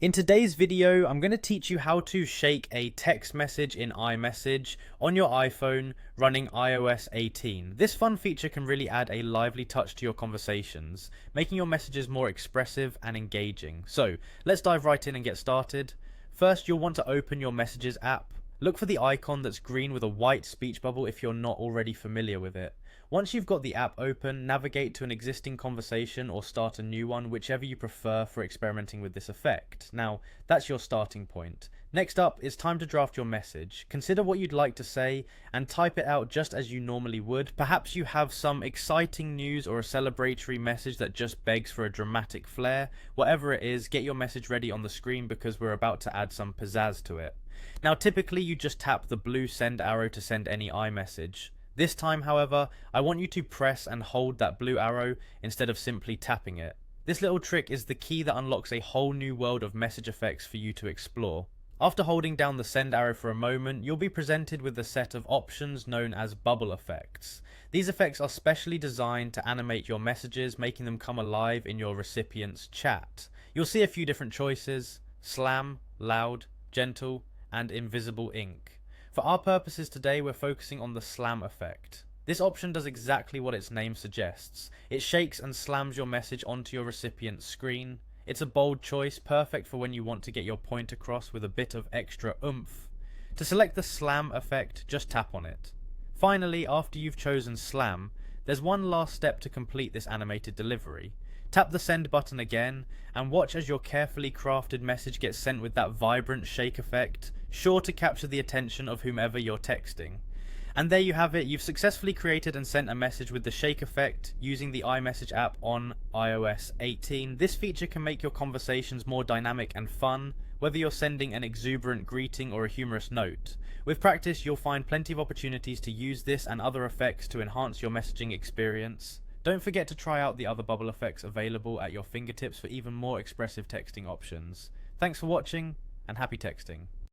In today's video, I'm going to teach you how to shake a text message in iMessage on your iPhone running iOS 18. This fun feature can really add a lively touch to your conversations, making your messages more expressive and engaging. So let's dive right in and get started. First, you'll want to open your Messages app. Look for the icon that's green with a white speech bubble if you're not already familiar with it. Once you've got the app open, navigate to an existing conversation or start a new one, whichever you prefer for experimenting with this effect. Now, that's your starting point. Next up, it's time to draft your message. Consider what you'd like to say and type it out just as you normally would. Perhaps you have some exciting news or a celebratory message that just begs for a dramatic flair. Whatever it is, get your message ready on the screen because we're about to add some pizzazz to it. Now, typically you just tap the blue send arrow to send any iMessage. This time, however, I want you to press and hold that blue arrow instead of simply tapping it. This little trick is the key that unlocks a whole new world of message effects for you to explore. After holding down the send arrow for a moment, you'll be presented with a set of options known as bubble effects. These effects are specially designed to animate your messages, making them come alive in your recipient's chat. You'll see a few different choices: slam, loud, gentle, and invisible ink. For our purposes today, we're focusing on the slam effect. This option does exactly what its name suggests. It shakes and slams your message onto your recipient's screen. It's a bold choice, perfect for when you want to get your point across with a bit of extra oomph. To select the slam effect, just tap on it. Finally, after you've chosen slam, there's one last step to complete this animated delivery. Tap the send button again and watch as your carefully crafted message gets sent with that vibrant shake effect, sure to capture the attention of whomever you're texting. And there you have it, you've successfully created and sent a message with the shake effect using the iMessage app on iOS 18. This feature can make your conversations more dynamic and fun, whether you're sending an exuberant greeting or a humorous note. With practice, you'll find plenty of opportunities to use this and other effects to enhance your messaging experience. Don't forget to try out the other bubble effects available at your fingertips for even more expressive texting options. Thanks for watching, and happy texting.